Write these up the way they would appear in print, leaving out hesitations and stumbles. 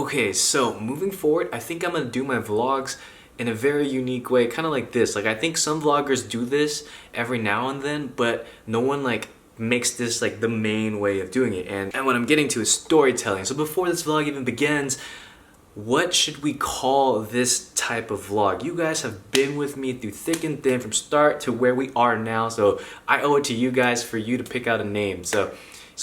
Okay, so moving forward, I think I'm gonna do my vlogs in a very unique way, kind of like this. Like I think some vloggers do this every now and then, but no one like makes this like the main way of doing it. And what I'm getting to is storytelling. So before this vlog even begins, what should we call this type of vlog? You guys have been with me through thick and thin from start to where we are now, so I owe it to you guys for you to pick out a name. So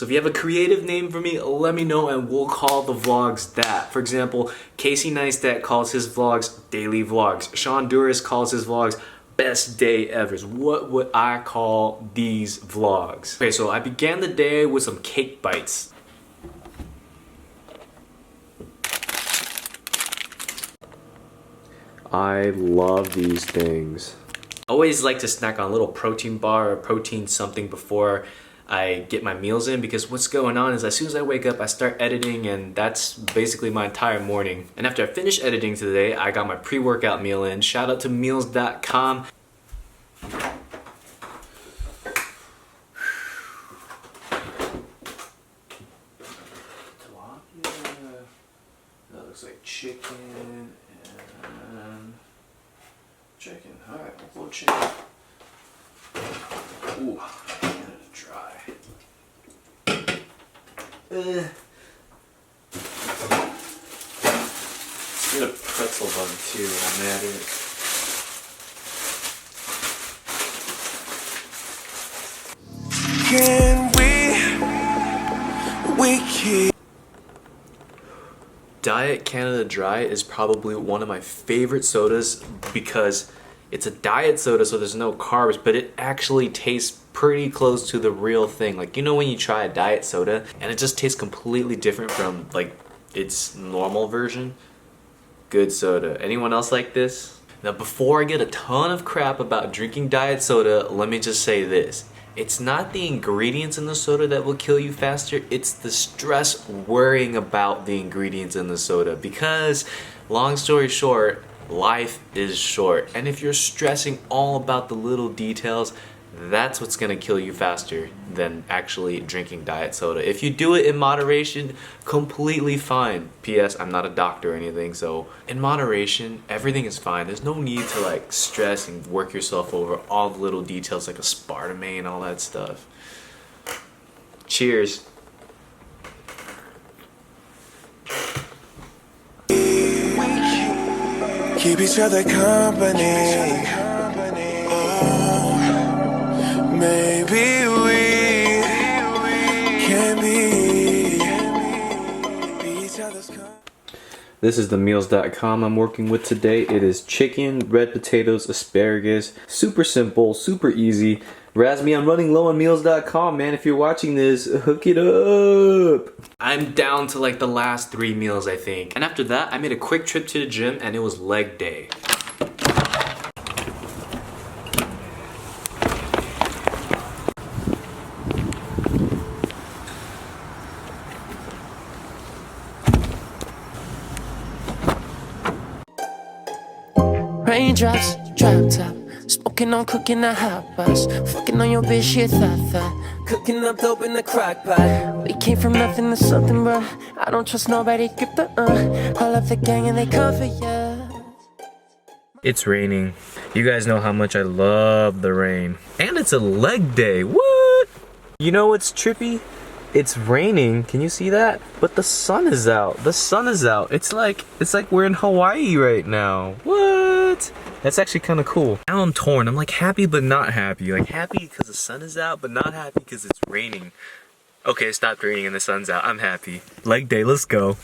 if you have a creative name for me, let me know and we'll call the vlogs that. For example, Casey Neistat calls his vlogs daily vlogs. Sean Duras calls his vlogs best day ever. What would I call these vlogs? Okay, so I began the day with some cake bites. I love these things. I always like to snack on a little protein bar or protein something before I get my meals in, because what's going on is as soon as I wake up I start editing, and that's basically my entire morning. And after I finish editing today, I got my pre-workout meal in. Shout out to meals.com. That looks like chicken and chicken. Alright, we'll go chicken. Ooh. Dry. Let's get a pretzel bun too while I'm at it. Can we keep... Diet Canada Dry is probably one of my favorite sodas because it's a diet soda, so there's no carbs, but it actually tastes pretty close to the real thing. Like, you know when you try a diet soda and it just tastes completely different from like its normal version? Good soda. Anyone else like this? Now before I get a ton of crap about drinking diet soda, let me just say this. It's not the ingredients in the soda that will kill you faster, it's the stress worrying about the ingredients in the soda. Because, long story short, life is short, and if you're stressing all about the little details, that's what's gonna kill you faster than actually drinking diet soda. If you do it in moderation, completely fine. P.S. I'm not a doctor or anything, so in moderation, everything is fine. There's no need to like stress and work yourself over all the little details like aspartame and all that stuff. Cheers. Keep each other company. Oh, maybe we can be each other's company. This is the meals.com I'm working with today. It is chicken, red potatoes, asparagus. Super simple, super easy. Razmi, I'm running low on meals.com, man. If you're watching this, hook it up. I'm down to like the last 3 meals, I think. And after that, I made a quick trip to the gym and it was leg day. Raindrops, drop top, smoking on cooking the hot box, fucking on your bitch, shit, thought, cooking up dope in the crock pot. We came from nothing to something, bruh. I don't trust nobody, grip the call up the gang and they come for ya. It's raining. You guys know how much I love the rain. And it's a leg day, what? You know what's trippy? It's raining, can you see that? But the sun is out, the sun is out. It's like we're in Hawaii right now, what? That's actually kind of cool. Now I'm torn, I'm like happy but not happy. Like happy because the sun is out, but not happy because it's raining. Okay, it stopped raining and the sun's out, I'm happy. Leg day, let's go.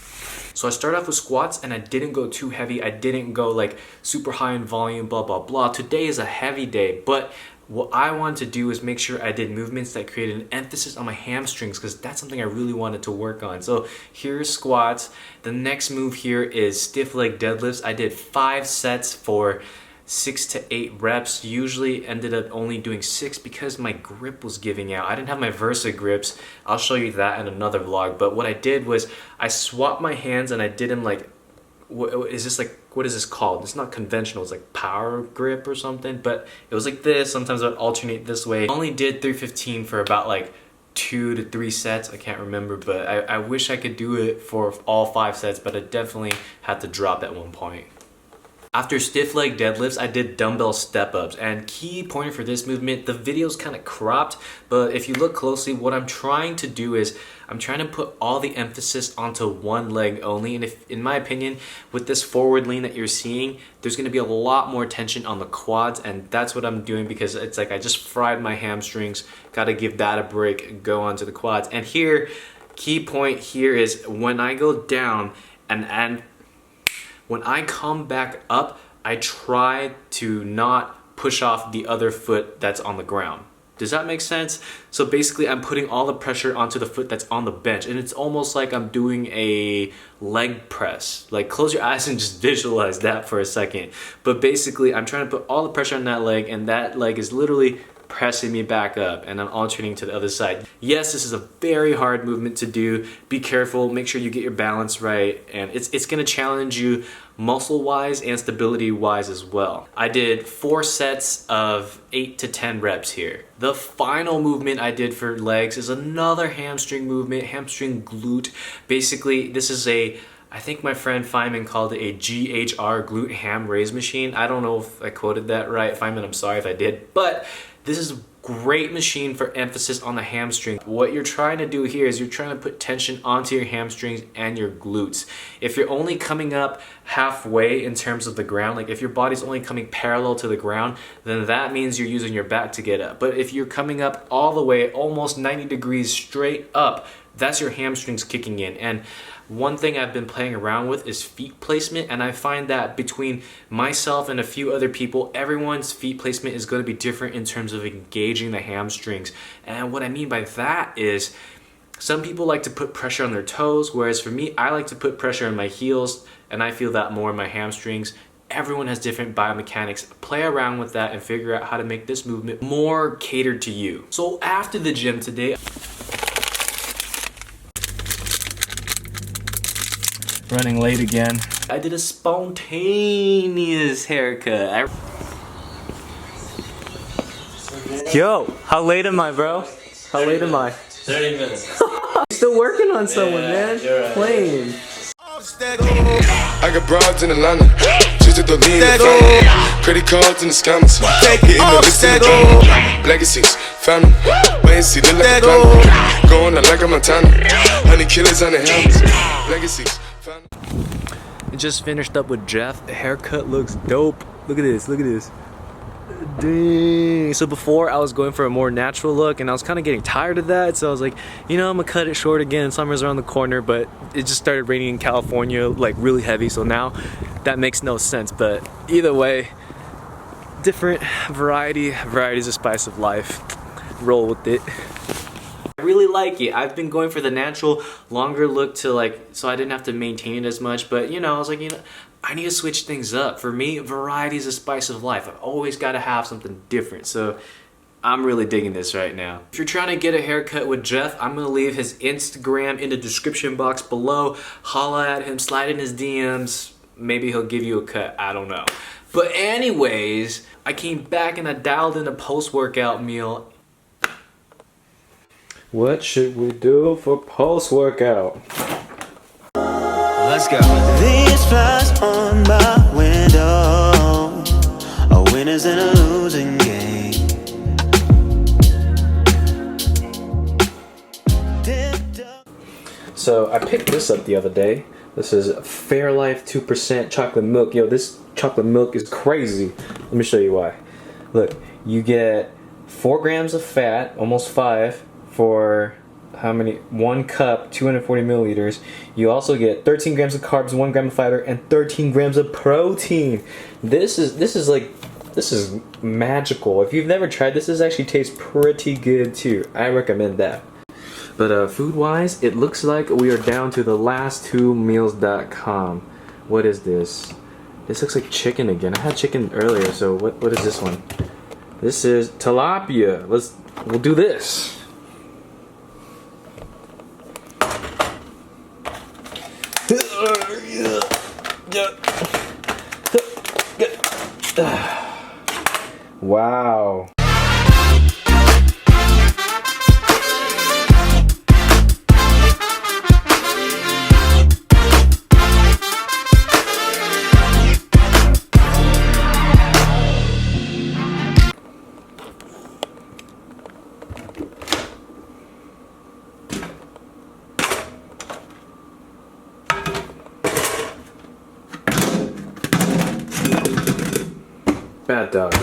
So I started off with squats and I didn't go too heavy. I didn't go like super high in volume, blah, blah, blah. Today is a heavy day, but what I wanted to do is make sure I did movements that created an emphasis on my hamstrings because that's something I really wanted to work on. So here's squats. The next move here is stiff leg deadlifts. I did 5 sets for 6 to 8 reps. Usually ended up only doing 6 because my grip was giving out. I didn't have my Versa grips. I'll show you that in another vlog. But what I did was I swapped my hands and I did them like, what is this called? It's not conventional, it's like power grip or something, but it was like this. Sometimes I would alternate this way. I only did 315 for about like 2 to 3 sets. I can't remember, but I wish I could do it for all 5 sets, but I definitely had to drop at one point. After stiff leg deadlifts, I did dumbbell step-ups, and key pointer for this movement, the video's kind of cropped, but if you look closely, what I'm trying to do is I'm trying to put all the emphasis onto one leg only, and if, in my opinion, with this forward lean that you're seeing, there's gonna be a lot more tension on the quads, and that's what I'm doing because it's like I just fried my hamstrings, gotta give that a break, go on to the quads. And here, key point here is when I go down and when I come back up, I try to not push off the other foot that's on the ground. Does that make sense? So basically I'm putting all the pressure onto the foot that's on the bench, and it's almost like I'm doing a leg press. Like, close your eyes and just visualize that for a second. But basically I'm trying to put all the pressure on that leg, and that leg is literally pressing me back up, and I'm alternating to the other side. Yes, this is a very hard movement to do. Be careful, make sure you get your balance right, and it's gonna challenge you muscle wise and stability wise as well. I did 4 sets of 8 to 10 reps here. The final movement I did for legs is another hamstring movement, hamstring glute. Basically, this is I think my friend Feynman called it a GHR, glute ham raise machine. I don't know if I quoted that right. Feynman, I'm sorry if I did, but this is a great machine for emphasis on the hamstring. What you're trying to do here is you're trying to put tension onto your hamstrings and your glutes. If you're only coming up halfway in terms of the ground, like if your body's only coming parallel to the ground, then that means you're using your back to get up. But if you're coming up all the way, almost 90 degrees straight up, that's your hamstrings kicking in. And one thing I've been playing around with is feet placement, and I find that between myself and a few other people, everyone's feet placement is going to be different in terms of engaging the hamstrings. And what I mean by that is some people like to put pressure on their toes, whereas for me, I like to put pressure on my heels, and I feel that more in my hamstrings. Everyone has different biomechanics. Play around with that and figure out how to make this movement more catered to you. So after the gym today, running late again, I did a spontaneous haircut. Yo, how late am I, bro? How late am I? 30 minutes. Still working on someone, man. Right. Playing. I got broads in Atlanta, just at the lean in the family. Credit cards in the scammers, getting the list in the drama. Legacies, family, wait and see, look like a plan. Going out like a Montana, honey killers on the helmets. Legacies, family. Just finished up with Jeff. The haircut looks dope. Look at this, look at this. Dang. So before I was going for a more natural look, and I was kind of getting tired of that, so I was like, you know, I'm gonna cut it short again. Summer's around the corner, but it just started raining in California like really heavy, so now that makes no sense. But either way, different variety's the spice of life. Roll with it. I really like it. I've been going for the natural, longer look to so I didn't have to maintain it as much, but you know, I was like, you know, I need to switch things up. For me, variety is the spice of life. I've always got to have something different, so I'm really digging this right now. If you're trying to get a haircut with Jeff, I'm gonna leave his Instagram in the description box below. Holla at him, slide in his DMs. Maybe he'll give you a cut, I don't know. But anyways, I came back and I dialed in a post-workout meal. What should we do for post-workout? Let's go. These flies on my window are winners in a losing game. So I picked this up the other day. This is Fairlife 2% chocolate milk. Yo, this chocolate milk is crazy. Let me show you why. Look, you get 4 grams of fat, almost 5, for how many? 1 cup, 240 milliliters. You also get 13 grams of carbs, 1 gram of fiber, and 13 grams of protein. This is magical. If you've never tried this actually tastes pretty good too. I recommend that. But food-wise, it looks like we are down to the last2meals.com. What is this? This looks like chicken again. I had chicken earlier, so what is this one? This is tilapia. We'll do this. Wow. Bad dog.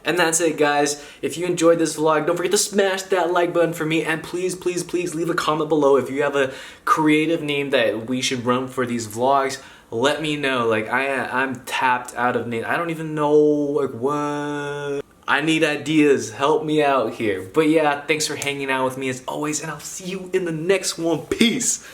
And that's it, guys. If you enjoyed this vlog, don't forget to smash that like button for me, and please, please, please leave a comment below if you have a creative name that we should run for these vlogs. Let me know. Like, I'm tapped out of names. I don't even know, like, what. I need ideas. Help me out here. But yeah, thanks for hanging out with me as always, and I'll see you in the next one. Peace.